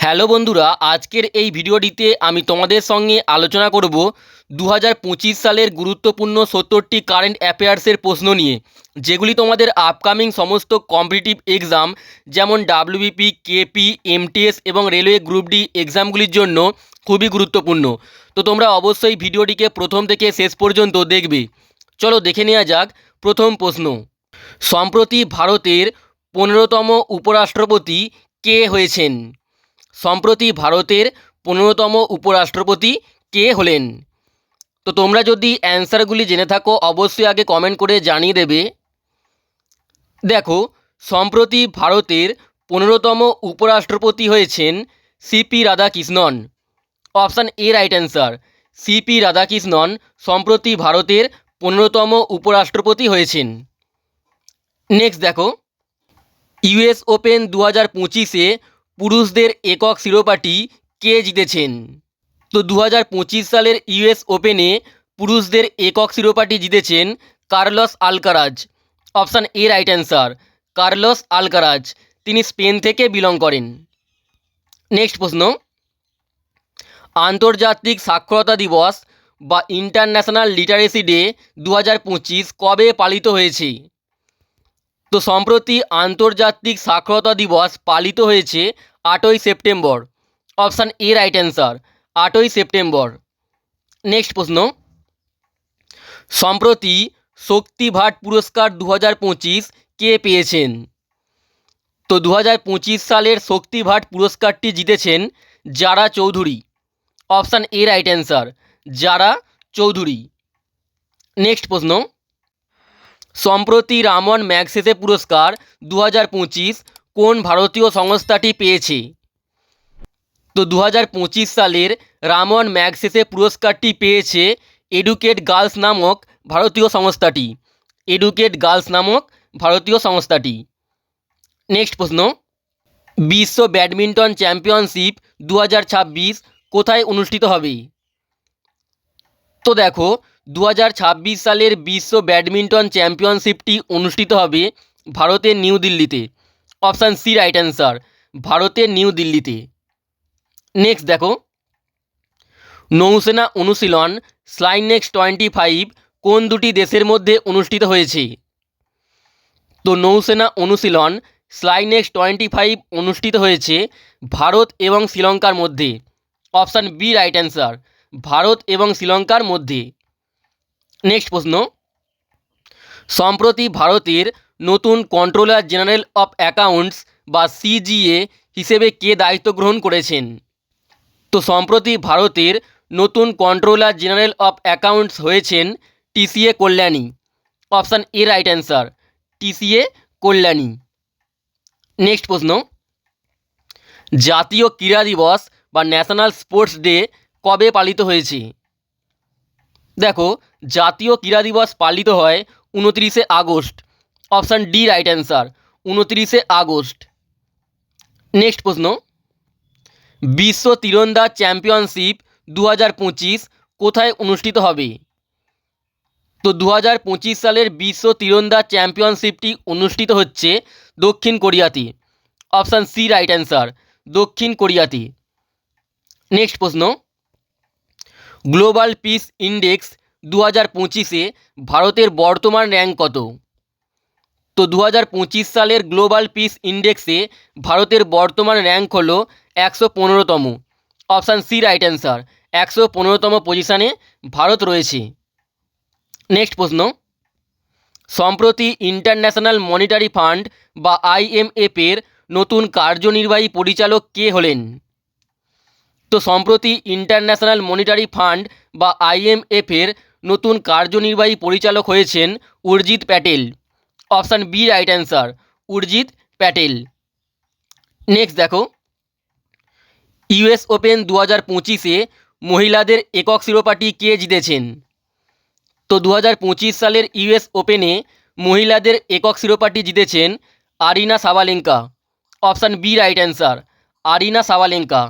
Hello বন্ধুরা, আজকের এই ভিডিওটিতে আমি তোমাদের সঙ্গে আলোচনা করব 2025 সালের গুরুত্বপূর্ণ 70টি কারেন্ট অ্যাফেয়ার্সের প্রশ্ন নিয়ে, যেগুলি তোমাদের আপকামিং সমস্ত কম্পিটিটিভ এক্সাম যেমন ডাব্লিউবিপি, কেপি, এমটিএস এবং রেলওয়ে গ্রুপ ডি এক্সামগুলির জন্য খুবই গুরুত্বপূর্ণ। তো তোমরা অবশ্যই ভিডিওটিকে প্রথম থেকে শেষ পর্যন্ত দেখবে। চলো দেখে নেওয়া যাক প্রথম প্রশ্ন। সম্প্রতি ভারতের 15তম উপরাষ্ট্রপতি কে হয়েছেন? সম্প্রতি ভারতের 15তম উপরাষ্ট্রপতি কে হলেন? তো তোমরা যদি অ্যান্সারগুলি জেনে থাকো অবশ্যই আগে কমেন্ট করে জানিয়ে দেবে। দেখো, সম্প্রতি ভারতের 15তম উপরাষ্ট্রপতি হয়েছেন CP Radhakrishnan. Option A right answer. CP Radhakrishnan সম্প্রতি ভারতের 15তম উপরাষ্ট্রপতি হয়েছেন। নেক্সট দেখো, ইউএস ওপেন 2025-এ পুরুষদের একক শিরোপাটি কে জিতেছেন? তো 2025 সালের ইউএস ওপেনে পুরুষদের একক শিরোপাটি জিতেছেন Carlos Alcaraz. Option A right answer. Carlos Alcaraz, তিনি স্পেন থেকে বিলং করেন। নেক্সট প্রশ্ন, আন্তর্জাতিক সাক্ষরতা দিবস বা ইন্টারন্যাশনাল লিটারেসি ডে 2025 কবে পালিত হয়েছে? তো সম্প্রতি আন্তর্জাতিক সাক্ষরতা দিবস পালিত হয়েছে 8ই September. Option A right answer, 8ই সেপ্টেম্বর। নেক্সট প্রশ্ন, সম্প্রতি শক্তি ভাট পুরস্কার 2025 কে পেয়েছেন? তো 2025 সালের শক্তি ভাট পুরস্কারটি জিতেছেন Zara Chowdhury. Option A right answer, Zara Chowdhury. Next প্রশ্ন, সম্প্রতি রামন ম্যাগসেসে পুরস্কার 2025 কোন ভারতীয় সংস্থাটি পেয়েছে? তো 2025 সালের রামন ম্যাগসেসে পুরস্কারটি পেয়েছে এডুকেট গার্লস নামক ভারতীয় সংস্থাটি। এডুকেট গার্লস নামক ভারতীয় সংস্থাটি। নেক্সট প্রশ্ন, বিশ্ব ব্যাডমিন্টন চ্যাম্পিয়নশিপ 2026 কোথায় অনুষ্ঠিত হবে? তো দেখো, 2026 সালের বিশ্ব ব্যাডমিন্টন চ্যাম্পিয়নশিপটি অনুষ্ঠিত হবে ভারতের নিউ দিল্লিতে। অপশান সি রাইট অ্যান্সার, ভারতের নিউ দিল্লিতে। নেক্সট দেখো, নৌসেনা অনুশীলন স্লাইনেক্স 25 কোন দুটি দেশের মধ্যে অনুষ্ঠিত হয়েছে? তো নৌসেনা অনুশীলন স্লাইনেক্স 25 অনুষ্ঠিত হয়েছে ভারত এবং শ্রীলঙ্কার মধ্যে। Option B right answer, Bharat এবং শ্রীলঙ্কার মধ্যে। নেক্সট প্রশ্ন, সম্প্রতি ভারতের নতুন কন্ট্রোলার জেনারেল অফ অ্যাকাউন্টস বা সিজিএ হিসেবে কে দায়িত্ব গ্রহণ করেছেন? তো সম্প্রতি ভারতের নতুন কন্ট্রোলার জেনারেল অফ অ্যাকাউন্টস হয়েছেন TCA Kalyani. Option A right answer, TCA Kalyani. Next প্রশ্ন, জাতীয় ক্রীড়া দিবস বা ন্যাশনাল স্পোর্টস ডে কবে পালিত হয়েছে? দেখো, জাতীয় ক্রীড়া দিবস পালিত হয় 29শে August. Option D right answer, 29শে আগস্ট। নেক্সট প্রশ্ন, বিশ্ব তীরন্দাজ চ্যাম্পিয়নশিপ 2025 কোথায় অনুষ্ঠিত হবে? তো 2025 সালের বিশ্ব তীরন্দাজ চ্যাম্পিয়নশিপটি অনুষ্ঠিত হচ্ছে দক্ষিণ কোরিয়াতে। অপশান সি রাইট অ্যান্সার, দক্ষিণ কোরিয়াতে। নেক্সট প্রশ্ন, গ্লোবাল পিস ইন্ডেক্স 2025-এ ভারতের বর্তমান র্যাঙ্ক কত? তো 2025 সালের গ্লোবাল পিস ইন্ডেক্সে ভারতের বর্তমান র্যাঙ্ক হলো 115তম। অপশান সি রাইট অ্যান্সার, 115তম পজিশানে ভারত রয়েছে। নেক্সট প্রশ্ন, সম্প্রতি ইন্টারন্যাশনাল মনিটারি ফান্ড বা IMF-এর নতুন কার্যনির্বাহী পরিচালক কে হলেন? তো সম্প্রতি ইন্টারন্যাশনাল মনিটারি ফান্ড বা IMF-এর নতুন কার্যনির্বাহী পরিচালক হয়েছেন Urjit Patel. Option B right answer, Urjit Patel. Next দেখো, ইউএস ওপেন 2025-এ মহিলাদের একক শিরোপাটি কে জিতেছেন? তো 2025 সালের ইউএস ওপেনে মহিলাদের একক শিরোপাটি জিতেছেন Aryna Sabalenka. Option B right answer, Aryna Sabalenka,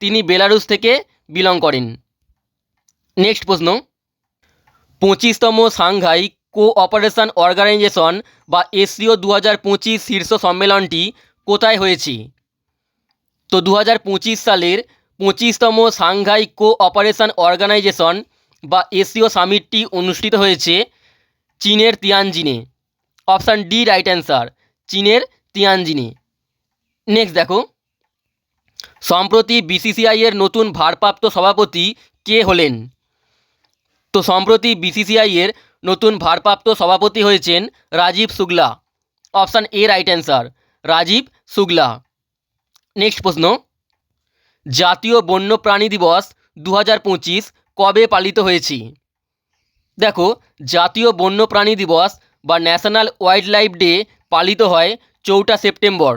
তিনি বেলারুস থেকে বিলং করেন। নেক্সট প্রশ্ন, 25তম সাংঘাই কোঅপারেশন অর্গানাইজেশন বা এসসিও 2025 শীর্ষ সম্মেলনটি কোথায় হয়েছে? তো 2025 সালের 25তম সাংঘাই কোঅপারেশন অর্গানাইজেশন বা এসিও সামিটটি অনুষ্ঠিত হয়েছে চীনের তিয়ানজিনে। অপশান ডি রাইট অ্যান্সার, চীনের তিয়ানজিনে। নেক্সট দেখো, সম্প্রতি বিসিসিআই এর নতুন ভারপ্রাপ্ত সভাপতি কে হলেন? তো সম্প্রতি বিসিসিআই এর নতুন ভারপ্রাপ্ত সভাপতি হয়েছেন Rajiv Shukla. Option A right answer, Rajiv Shukla. Next প্রশ্ন, জাতীয় বন্যপ্রাণী দিবস 2025 কবে পালিত হয়েছে? দেখো, জাতীয় বন্যপ্রাণী দিবস বা ন্যাশনাল ওয়াইল্ড লাইফ ডে পালিত হয় 4 September.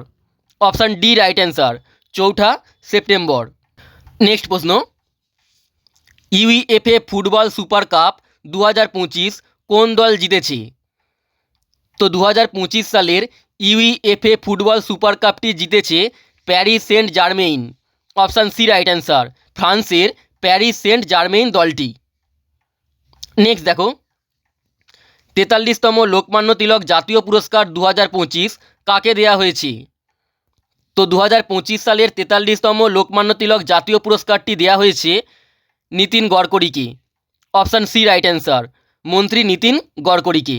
Option D right answer, 4 September. Next প্রশ্ন, ইউইএফএ ফুটবল সুপার কাপ 2025 কোন দল জিতেছে? তো 2025 সালের ইউইএফএ ফুটবল সুপার কাপটি জিতেছে Paris Saint Germain. Option C right answer, ফ্রান্সের প্যারিস সেন্ট জার্মেইন দলটি। নেক্সট দেখো, 43তম লোকমান্য তিলক জাতীয় পুরস্কার 2025 কাকে দেওয়া হয়েছে? তো 2025 সালের 43তম লোকমান্য তিলক জাতীয় পুরস্কারটি দেওয়া হয়েছে নীতিন গডকরিকে। অপশান সি রাইট অ্যান্সার, মন্ত্রী নীতিন গডকরিকে।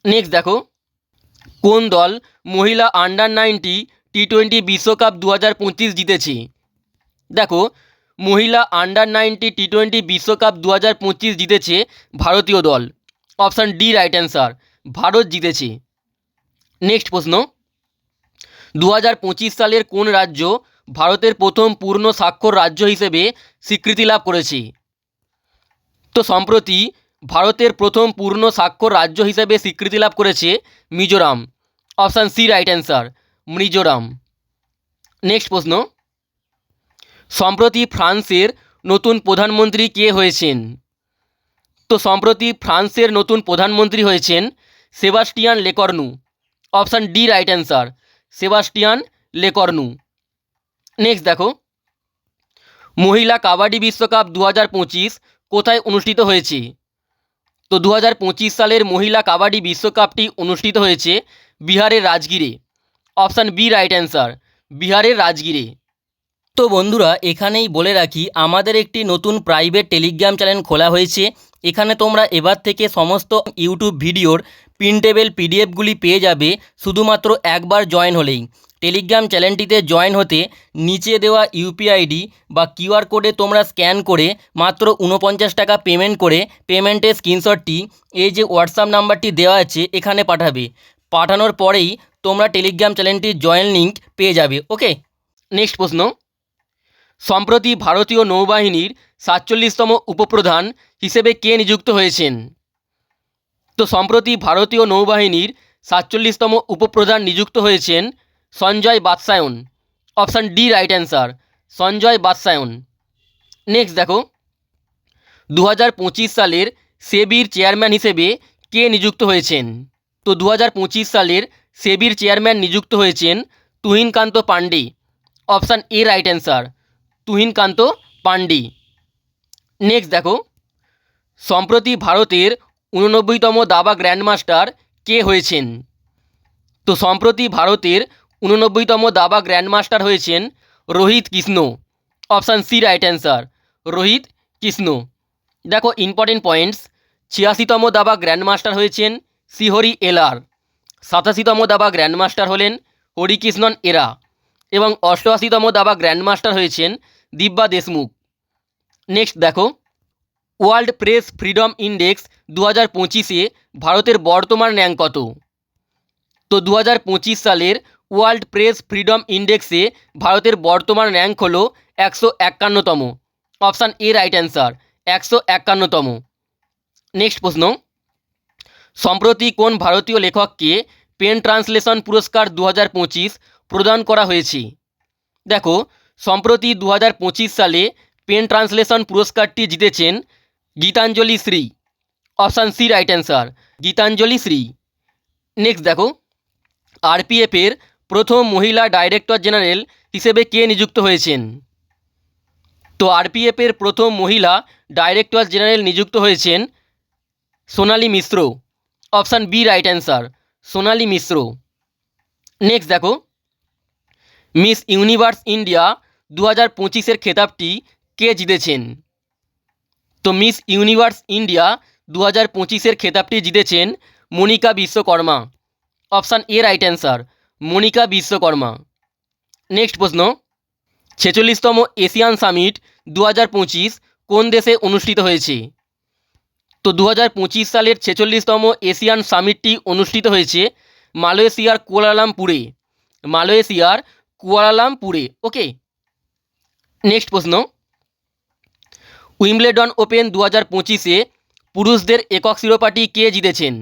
নেক্সট দেখো, কোন দল মহিলা আন্ডার 90 টি20 বিশ্বকাপ 2025 জিতেছে? দেখো, মহিলা আন্ডার 90 টি20 বিশ্বকাপ 2025 জিতেছে ভারতীয় দল। Option D right answer, Bharat জিতেছে। নেক্সট প্রশ্ন, 2025 সালের কোন রাজ্য ভারতের প্রথম পূর্ণ স্বাক্ষর রাজ্য হিসেবে স্বীকৃতি লাভ করেছে? তো সম্প্রতি ভারতের প্রথম পূর্ণ স্বাক্ষর রাজ্য হিসেবে স্বীকৃতি লাভ করেছে Mizoram. Option C right answer, Mizoram. Next প্রশ্ন, সম্প্রতি ফ্রান্সের নতুন প্রধানমন্ত্রী কে হয়েছেন? তো সম্প্রতি ফ্রান্সের নতুন প্রধানমন্ত্রী হয়েছেন Sebastian Lecornu. Option D right answer, Sebastian Lecornu. Next দেখো, মহিলা কাবাডি বিশ্বকাপ 2025 কোথায় অনুষ্ঠিত হয়েছে? তো 2025 সালের মহিলা কাবাডি বিশ্বকাপটি অনুষ্ঠিত হয়েছে বিহারের রাজগীরে। অপশান বি রাইট অ্যান্সার, বিহারের রাজগীরে। তো বন্ধুরা, এখানেই বলে রাখি, আমাদের একটি নতুন প্রাইভেট টেলিগ্রাম চ্যানেল খোলা হয়েছে। এখানে তোমরা এবার থেকে সমস্ত ইউটিউব ভিডিওর প্রিন্টেবল পিডিএফগুলি পেয়ে যাবে শুধুমাত্র একবার জয়েন হলেই। টেলিগ্রাম চ্যানেলটিতে জয়েন হতে নিচে দেওয়া ইউপিআইডি বা কিউআর কোডে তোমরা স্ক্যান করে মাত্র 49 টাকা পেমেন্ট করে পেমেন্টের স্ক্রিনশটটি এই যে হোয়াটসঅ্যাপ নাম্বারটি দেওয়া আছে এখানে পাঠাবে। পাঠানোর পরেই তোমরা টেলিগ্রাম চ্যানেলটির জয়েন লিঙ্ক পেয়ে যাবে। ওকে, নেক্সট প্রশ্ন, সম্প্রতি ভারতীয় নৌবাহিনীর 47তম উপপ্রধান হিসেবে কে নিযুক্ত হয়েছেন? তো সম্প্রতি ভারতীয় নৌবাহিনীর 47তম উপপ্রধান নিযুক্ত হয়েছেন Sanjay Vatsayan. Option D right answer, Sanjay Vatsayan. Next দেখো, 2025 সালের সেবির চেয়ারম্যান হিসেবে কে নিযুক্ত হয়েছেন? তো 2025 সালের সেবির চেয়ারম্যান নিযুক্ত হয়েছেন তুহিনকান্ত Pandey. Option A right answer, তুহিনকান্ত Pandey. Next দেখো, সম্প্রতি ভারতের 89তম দাবা গ্র্যান্ডমাস্টার কে হয়েছেন? তো সম্প্রতি ভারতের 89তম দাবা গ্র্যান্ডমাস্টার হয়েছেন Rohit Krishna. Option C right answer, Rohit Krishna. দেখো ইম্পর্টেন্ট পয়েন্টস, 86তম দাবা গ্র্যান্ডমাস্টার হয়েছেন শ্রীহরি এলার। 87তম দাবা গ্র্যান্ডমাস্টার হলেন হরিকৃষ্ণন এরা এবং 88তম দাবা গ্র্যান্ডমাস্টার হয়েছেন দিব্যা দেশমুখ। নেক্সট দেখো, ওয়ার্ল্ড প্রেস ফ্রিডম ইন্ডেক্স 2025-এ ভারতের বর্তমান র্যাঙ্ক কত? তো 2025 সালের ওয়ার্ল্ড প্রেস ফ্রিডম ইন্ডেক্সে ভারতের বর্তমান র্যাঙ্ক হলো 151তম। অপশান এ রাইট অ্যান্সার, 151তম। নেক্সট প্রশ্ন, সম্প্রতি কোন ভারতীয় লেখককে পেন ট্রান্সলেশন পুরস্কার 2025 প্রদান করা হয়েছে? দেখো, সম্প্রতি 2025 সালে পেন ট্রান্সলেশন পুরস্কারটি জিতেছেন Gitanjali Shree. Option C right answer, Gitanjali Shree. Next দেখো, আরপিএফের প্রথম মহিলা ডাইরেক্টর জেনারেল হিসেবে কে নিযুক্ত হয়েছেন? তো আরপিএফের প্রথম মহিলা ডাইরেক্টর জেনারেল নিযুক্ত হয়েছেন Sonali Mishra. Option B right answer, Sonali Mishra. Next দেখো, মিস ইউনিভার্স ইন্ডিয়া 2025-এর খেতাবটি কে জিতেছেন? তো মিস ইউনিভার্স ইন্ডিয়া 2025-এর খেতাবটি জিতেছেন Manika Vishwakarma. Option A right answer, Manika Vishwakarma. Next প্রশ্ন, 46তম এশিয়ান সামিট 2025 কোন দেশে অনুষ্ঠিত হয়েছে? তো 2025 সালের 46তম এশিয়ান সামিটটি অনুষ্ঠিত হয়েছে মালয়েশিয়ার কুয়ালালামপুরে। মালয়েশিয়ার কুয়ালালামপুরে। ওকে। নেক্সট প্রশ্ন, উইম্বলেডন ওপেন 2025-এ পুরুষদের একক শিরোপাটি কে জিতেছেন?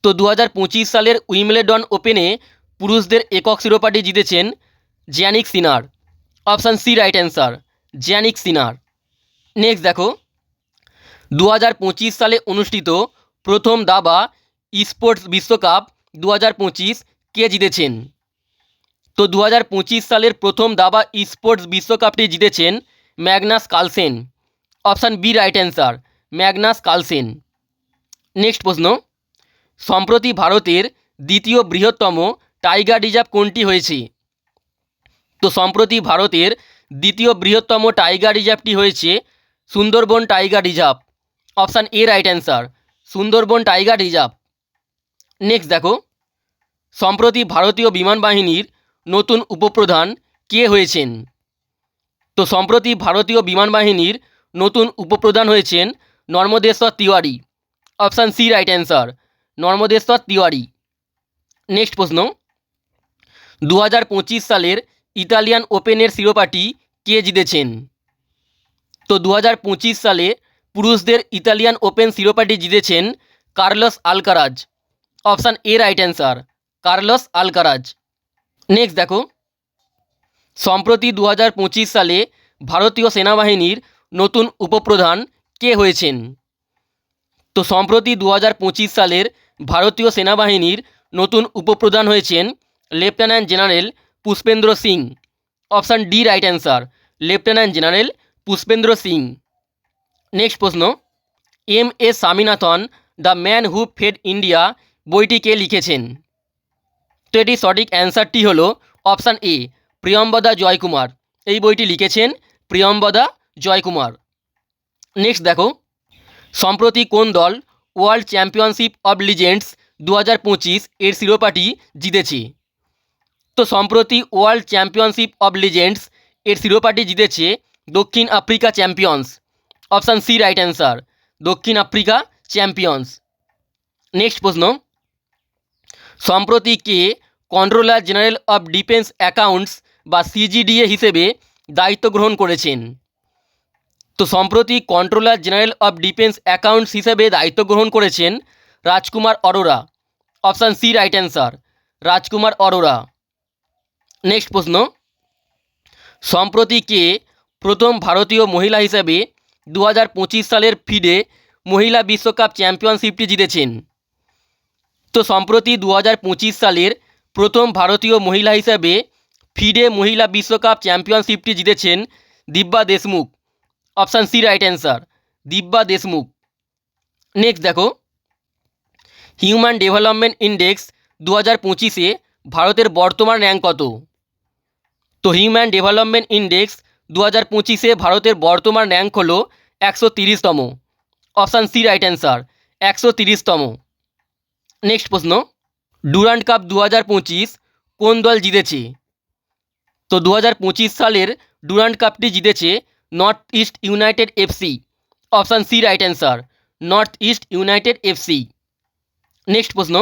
তো 2025 সালের উইম্বলেডন ওপেনে পুরুষদের একক শিরোপাটি জিতেছেন Jannik Sinner. Option C right answer, Jannik Sinner. Next দেখো, 2025 সালে অনুষ্ঠিত প্রথম দাবা স্পোর্টস বিশ্বকাপ 2025 কে জিতেছেন? তো 2025 সালের প্রথম দাবা স্পোর্টস বিশ্বকাপটি জিতেছেন Magnus Carlsen. Option B right answer, Magnus Carlsen. Next প্রশ্ন, সম্প্রতি ভারতের দ্বিতীয় বৃহত্তম টাইগার রিজার্ভ কোনটি হয়েছে? তো সম্প্রতি ভারতের দ্বিতীয় বৃহত্তম টাইগার রিজার্ভটি হয়েছে Sundarban tiger reserve. Option A right answer, Sundarban tiger reserve. Next দেখো, সম্প্রতি ভারতীয় বিমান বাহিনীর নতুন উপপ্রধান কে হয়েছেন? তো সম্প্রতি ভারতীয় বিমান বাহিনীর নতুন উপপ্রধান হয়েছেন Narmadeshwar Tiwari. Option C right answer, Narmadeshwar Tiwari. Next প্রশ্ন, 2025 সালের ইতালিয়ান ওপেনের শিরোপাটি কে জিতেছেন? তো 2025 সালে পুরুষদের ইতালিয়ান ওপেন শিরোপাটি জিতেছেন Carlos Alcaraz. Option A right answer, Carlos Alcaraz. Next দেখো, সম্প্রতি 2025 সালে ভারতীয় সেনাবাহিনীর নতুন উপপ্রধান কে হয়েছেন? তো সম্প্রতি 2025 সালের ভারতীয় সেনাবাহিনীর নতুন উপপ্রধান হয়েছেন lieutenant general Pushpendra Singh. Option D right answer, lieutenant general Pushpendra Singh. Next প্রশ্ন, M S Swaminathan the man who fed India বইটি কে লিখেছেন? তো এটি সঠিক অ্যান্সারটি হলো অপশান এ, প্রিয়ম্বদা জয়কুমার। এই বইটি লিখেছেন প্রিয়ম্বদা জয়কুমার। নেক্সট দেখো, সম্প্রতি কোন দল ওয়ার্ল্ড চ্যাম্পিয়নশিপ অব লিজেন্ডস 2025 এর শিরোপাটি জিতেছে? তো সম্প্রতি ওয়ার্ল্ড চ্যাম্পিয়নশিপ অব লিজেন্ডস এর শিরোপাটি জিতেছে দক্ষিণ Africa champions. Option C right answer, দক্ষিণ আফ্রিকা চ্যাম্পিয়ন্স। নেক্সট প্রশ্ন, সম্প্রতি কে controller general of defence accounts বা সিজিডিএ হিসেবে দায়িত্ব গ্রহণ করেছেন? তো সম্প্রতি controller general of defence accounts হিসেবে দায়িত্ব গ্রহণ করেছেন Rajkumar Arora. Option C right answer, Rajkumar Arora. Next প্রশ্ন, সম্প্রতি কে প্রথম ভারতীয় মহিলা হিসেবে 2025 সালের ফিডে মহিলা বিশ্বকাপ চ্যাম্পিয়নশিপটি জিতেছেন? তো সম্প্রতি 2025 সালের প্রথম ভারতীয় মহিলা হিসেবে ফিডে মহিলা বিশ্বকাপ চ্যাম্পিয়নশিপটি জিতেছেন Divya Deshmukh. Option C right answer, Divya Deshmukh. Next দেখো, হিউম্যান ডেভেলপমেন্ট ইন্ডেক্স 2025-এ ভারতের বর্তমান র্যাঙ্ক কত? তো হিউম্যান ডেভেলপমেন্ট ইন্ডেক্স 2025-এ ভারতের বর্তমান র্যাঙ্ক হলো 130তম। অপশান সি রাইট অ্যান্সার, 130তম। নেক্সট প্রশ্ন, ডুরান্ড কাপ 2025 কোন দল জিতেছে? তো 2025 সালের ডুরান্ড কাপটি জিতেছে North East United FC. Option C right answer, North East United FC. Next প্রশ্ন,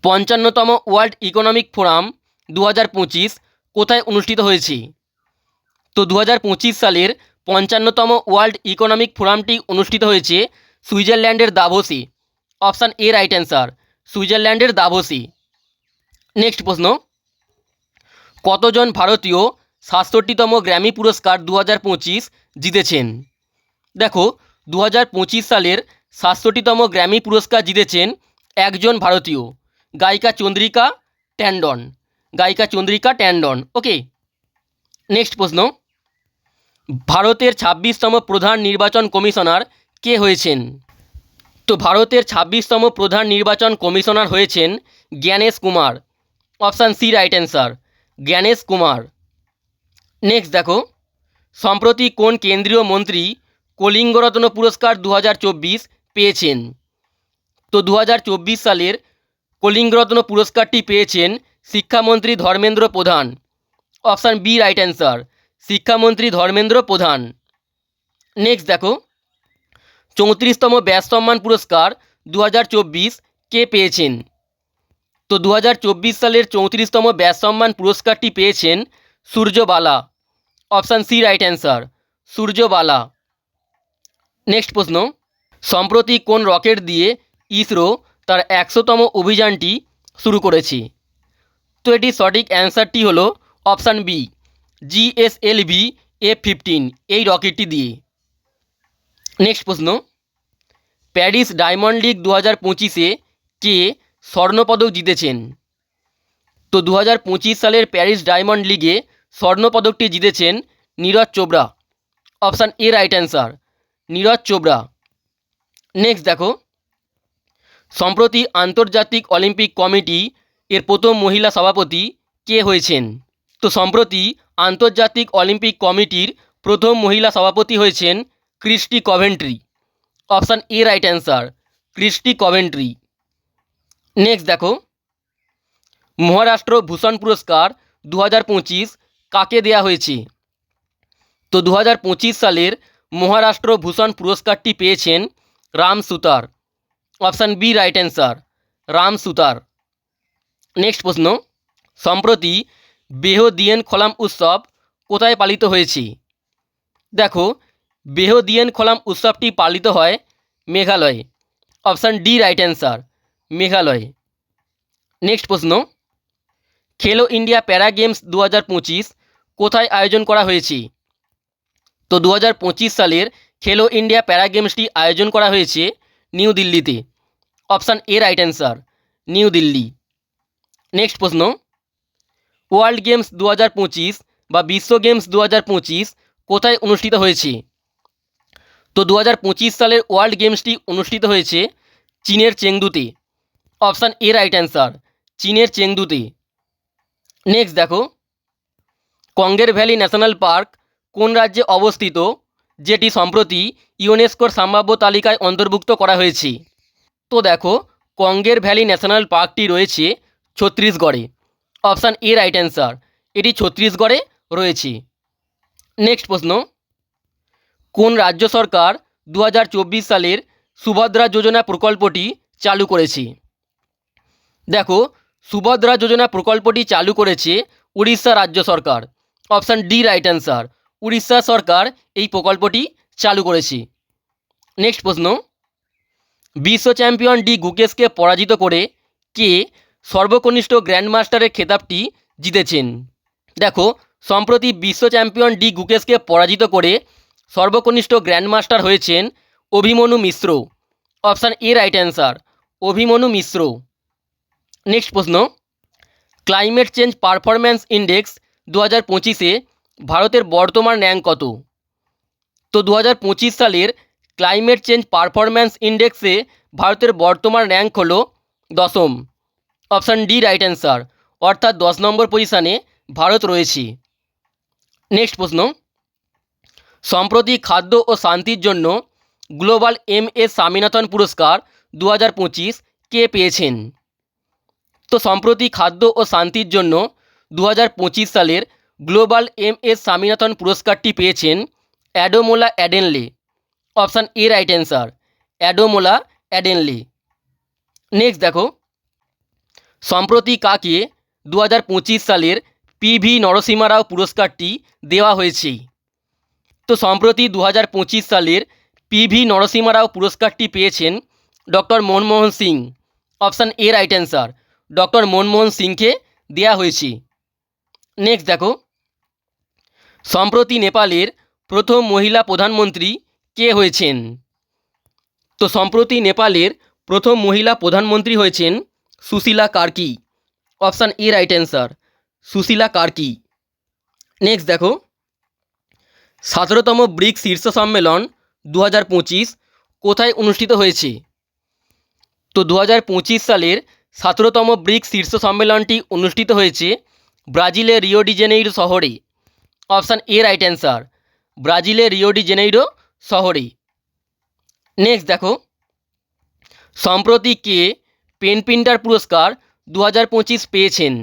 55তম ওয়ার্ল্ড ইকোনমিক ফোরাম 2025 কোথায় অনুষ্ঠিত হয়েছে? তো 2025 সালের 55তম ওয়ার্ল্ড ইকোনমিক ফোরামটি অনুষ্ঠিত হয়েছে সুইজারল্যান্ডের দাভোসে। অপশান এ রাইট অ্যান্সার, সুইজারল্যান্ডের দাভোসে। নেক্সট প্রশ্ন, কতজন ভারতীয় 67তম গ্র্যামি পুরস্কার 2025 জিতেছেন? দেখো, 2025 সালের 67তম গ্র্যামি পুরস্কার জিতেছেন একজন ভারতীয়, গায়িকা চন্দ্রিকা ট্যান্ডন। গায়িকা চন্দ্রিকা ট্যান্ডন। ওকে। নেক্সট প্রশ্ন, ভারতের 26তম প্রধান নির্বাচন কমিশনার কে হয়েছেন? তো ভারতের 26তম প্রধান নির্বাচন কমিশনার হয়েছেন Gyanesh Kumar. Option C right answer, Gyanesh Kumar. Next দেখো, সম্প্রতি কোন কেন্দ্রীয় মন্ত্রী কলিঙ্গরত্ন পুরস্কার 2024 পেয়েছেন? তো 2024 সালের কলিঙ্গরত্ন পুরস্কারটি পেয়েছেন শিক্ষামন্ত্রী ধর্মেন্দ্র প্রধান। অপশান বি রাইট অ্যান্সার, শিক্ষামন্ত্রী ধর্মেন্দ্র প্রধান। নেক্সট দেখো, 34তম ব্যাস সম্মান পুরস্কার 2024 কে পেয়েছেন? তো 2024 সালের 34তম ব্যাস সম্মান পুরস্কারটি পেয়েছেন Suryabala. Option C right answer, Suryabala. Next প্রশ্ন, সম্প্রতি কোন রকেট দিয়ে ইসরো তার 100তম অভিযানটি শুরু করেছে? তো এটি সঠিক অ্যান্সারটি হলো অপশান বি, GSLV F-15 এই রকেটটি দিয়ে। নেক্সট প্রশ্ন, প্যারিস ডায়মন্ড লিগ 2025-এ কে স্বর্ণপদক জিতেছেন? তো 2025 সালের প্যারিস ডায়মন্ড লিগে স্বর্ণপদকটি জিতেছেন Neeraj Chopra. Option A right answer, Neeraj Chopra. Next দেখো, সম্প্রতি আন্তর্জাতিক অলিম্পিক কমিটি এর প্রথম মহিলা সভাপতি কে হয়েছেন? তো সম্প্রতি আন্তর্জাতিক অলিম্পিক কমিটির প্রথম মহিলা সভাপতি হয়েছেন Kirsty Coventry. Option A right answer, Kirsty Coventry. Next দেখো, মহারাষ্ট্র ভূষণ পুরস্কার 2025 কাকে দেয়া হয়েছে? তো 2025 সালের মহারাষ্ট্র ভূষণ পুরস্কারটি পেয়েছেন Ram Sutar. Option B right answer, Ram Sutar. Next প্রশ্ন, সম্প্রতি বেহদিয়েন খলাম উৎসব কোথায় পালিত হয়েছে? দেখো, বেহদিয়েন খলাম উৎসবটি পালিত হয় মেঘালয়ে। অপশান ডি রাইট অ্যান্সার, মেঘালয়ে। নেক্সট প্রশ্ন, খেলো ইন্ডিয়া প্যারা গেমস 2025 কোথায় আয়োজন করা হয়েছে? তো 2025 সালের খেলো ইন্ডিয়া প্যারা গেমসটি আয়োজন করা হয়েছে নিউ দিল্লিতে। Option A right answer, new Delhi. Next প্রশ্ন, ওয়ার্ল্ড গেমস 2025 বা বিশ্ব গেমস 2025 কোথায় অনুষ্ঠিত হয়েছে? তো 2025 সালের ওয়ার্ল্ড গেমসটি অনুষ্ঠিত হয়েছে চীনের চেংদুতে। অপশান এ রাইট অ্যান্সার, চীনের চেংদুতে। নেক্সট দেখো, কঙ্গের ভ্যালি ন্যাশনাল পার্ক কোন রাজ্যে অবস্থিত, যেটি সম্প্রতি ইউনেস্কোর সম্ভাব্য তালিকায় অন্তর্ভুক্ত করা হয়েছে? তো দেখো, কঙ্গের ভ্যালি ন্যাশনাল পার্কটি রয়েছে ছত্তিশগড়ে। অপশান এ রাইট অ্যান্সার, এটি ছত্তিশগড়ে রয়েছে। নেক্সট প্রশ্ন, কোন রাজ্য সরকার 2024 সালের সুভদ্রা যোজনা প্রকল্পটি চালু করেছে? দেখো, সুভদ্রা যোজনা প্রকল্পটি চালু করেছে উড়িষ্যা রাজ্য সরকার। Option D right answer, Orissa সরকার এই প্রকল্পটি চালু করেছে। নেক্সট প্রশ্ন, বিশ্ব চ্যাম্পিয়ন ডি গুকেশকে পরাজিত করে কে সর্বকনিষ্ঠ গ্র্যান্ডমাস্টারের খেতাবটি জিতেছেন? দেখো, সম্প্রতি বিশ্ব চ্যাম্পিয়ন ডি গুকেশকে পরাজিত করে সর্বকনিষ্ঠ গ্র্যান্ডমাস্টার হয়েছেন Abhimanyu Mishra. Option A right answer, Abhimanyu Mishra. Next প্রশ্ন, ক্লাইমেট চেঞ্জ পারফরম্যান্স ইন্ডেক্স 2025-এ ভারতের বর্তমান র্যাঙ্ক কত? তো 2025 সালের ক্লাইমেট চেঞ্জ পারফরম্যান্স ইন্ডেক্সে ভারতের বর্তমান র্যাঙ্ক হলো 10ম। অপশান ডি রাইট অ্যান্সার, অর্থাৎ 10 নম্বর পজিশানে ভারত রয়েছে। নেক্সট প্রশ্ন, সম্প্রতি খাদ্য ও শান্তির জন্য গ্লোবাল MS স্বামীনাথন পুরস্কার 2025 কে পেয়েছেন? তো সম্প্রতি খাদ্য ও শান্তির জন্য 2025 সালের গ্লোবাল MS স্বামীনাথন পুরস্কারটি পেয়েছেন Adeomola Adenle. Option A right answer, Adeomola Adenle. Next দেখো, সম্প্রতি কাকে 2025 সালের PV নরসিমা রাও পুরস্কারটি দেওয়া হয়েছে? তো সম্প্রতি 2025 সালের PV নরসিমা রাও পুরস্কারটি পেয়েছেন doctor Manmohan Singh. Option A right answer, doctor Manmohan সিংকে দেওয়া হয়েছে। নেক্সট দেখো, সম্প্রতি নেপালের প্রথম মহিলা প্রধানমন্ত্রী কে হয়েছেন? তো সম্প্রতি নেপালের প্রথম মহিলা প্রধানমন্ত্রী হয়েছেন Sushila Karki. Option A right answer, Sushila Karki. Next দেখো, 17তম ব্রিক্স শীর্ষ সম্মেলন 2025 কোথায় অনুষ্ঠিত হয়েছে? তো 2025 সালের 17তম ব্রিক্স শীর্ষ সম্মেলনটি অনুষ্ঠিত হয়েছে ব্রাজিলের রিও ডি জেনেইরো শহরে। অপশান এ রাইট অ্যান্সার, ব্রাজিলের রিও ডি জেনেইরো শহরে। নেক্সট দেখো, সম্প্রতি কে পেন প্রিন্টার পুরস্কার 2025 পেয়েছেন?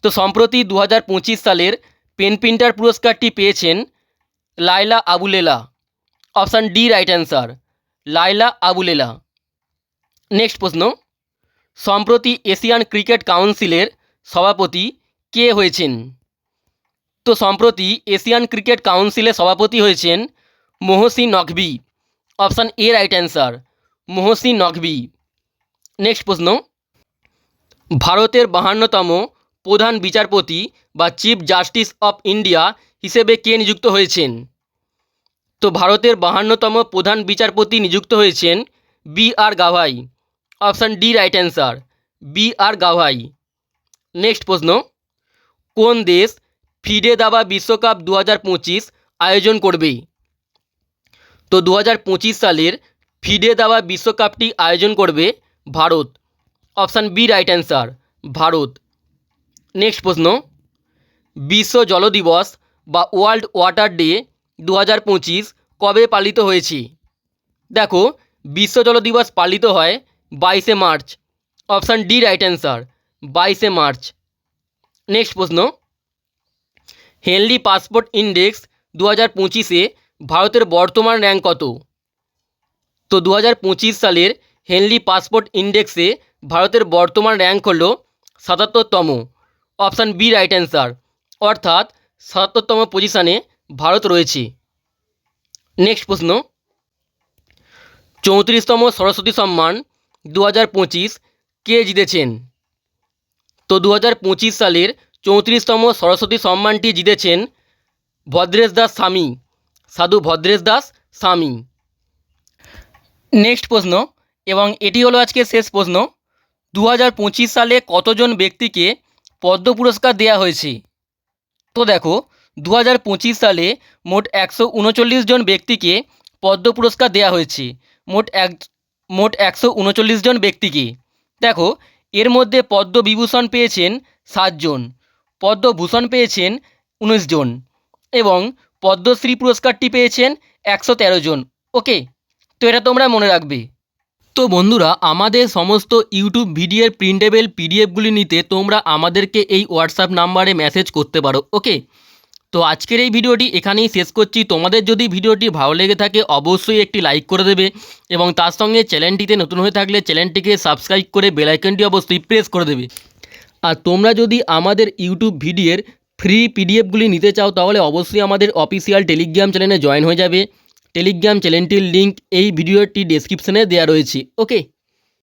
তো সম্প্রতি 2025 সালের পেন প্রিন্টার পুরস্কারটি পেয়েছেন লাইলা আবুলেলা। অপশান ডি রাইট অ্যান্সার, লাইলা আবুলেলা। নেক্সট প্রশ্ন, সম্প্রতি এশিয়ান ক্রিকেট কাউন্সিলের সভাপতি কে হয়েছেন? তো সম্প্রতি এশিয়ান ক্রিকেট কাউন্সিলের সভাপতি হয়েছেন Mohsin Naqvi. Option A right answer, Mohsin Naqvi. Next প্রশ্ন, ভারতের 52তম প্রধান বিচারপতি বা চিফ জাস্টিস অফ ইন্ডিয়া হিসেবে কে নিযুক্ত হয়েছেন? তো ভারতের 52তম প্রধান বিচারপতি নিযুক্ত হয়েছেন B R Gavai. Option D right answer, B R Gavai. Next প্রশ্ন, কোন দেশ ফিডে দাবা বিশ্বকাপ 2025 আয়োজন করবে? তো 2025 সালের ফিডে দাবা বিশ্বকাপটি আয়োজন করবে Bharat. Option B right answer, Bharat. Next প্রশ্ন, বিশ্ব জল দিবস বা ওয়ার্ল্ড ওয়াটার ডে 2025 কবে পালিত হয়েছে? দেখো, বিশ্ব জল দিবস পালিত হয় 22শে March. Option D right answer, 22শে মার্চ। নেক্সট প্রশ্ন, হেনলি পাসপোর্ট ইন্ডেক্স 2025-এ ভারতের বর্তমান র্যাঙ্ক কত? তো 2025 সালের হেনলি পাসপোর্ট ইন্ডেক্সে ভারতের বর্তমান র্যাঙ্ক হল 77তম। অপশান বি রাইট অ্যান্সার, অর্থাৎ 77তম পজিশানে ভারত রয়েছে। নেক্সট প্রশ্ন, 34তম সরস্বতী সম্মান 2025 কে জিতেছেন? তো 2025 সালের 34তম সরস্বতী সম্মানটি জিতেছেন ভদ্রেশ দাস স্বামী, সাধু ভদ্রেশ দাস স্বামী। নেক্সট প্রশ্ন, এবং এটি হলো আজকে শেষ প্রশ্ন, 2025 সালে কতজন ব্যক্তিকে পদ্ম পুরস্কার দেওয়া হয়েছে? তো দেখো, 2025 সালে মোট 139 জন ব্যক্তিকে পদ্ম পুরস্কার দেওয়া হয়েছে। মোট 139 জন ব্যক্তিকে। দেখো, এর মধ্যে পদ্মবিভূষণ পেয়েছেন 7 জন, পদ্মভূষণ পেয়েছেন 19 জন এবং পদ্মশ্রী পুরস্কারটি পেয়েছেন 113 জন। ওকে, তো এটা তোমরা মনে রাখবে। তো বন্ধুরা, আমাদের সমস্ত ইউটিউব ভিডিওর প্রিন্টেবল পিডিএফগুলি নিতে তোমরা আমাদেরকে এই হোয়াটসঅ্যাপ নাম্বারে মেসেজ করতে পারো। ওকে, তো আজকের এই ভিডিওটি এখানেই শেষ করছি। তোমাদের যদি ভিডিওটি ভালো লেগে থাকে অবশ্যই একটি লাইক করে দেবে এবং তার সঙ্গে চ্যানেলটিতে নতুন হয়ে থাকলে চ্যানেলটিকে সাবস্ক্রাইব করে বেল আইকনটি অবশ্যই প্রেস করে দেবে। আর তোমরা যদি আমাদের ইউটিউব ভিডিওর ফ্রি পিডিএফগুলি নিতে চাও তাহলে অবশ্যই আমাদের অফিসিয়াল টেলিগ্রাম চ্যানেলে জয়েন হয়ে যাবে। টেলিগ্রাম চ্যানেলটির লিঙ্ক এই ভিডিওটি ডেসক্রিপশনে দেওয়া রয়েছে। ওকে।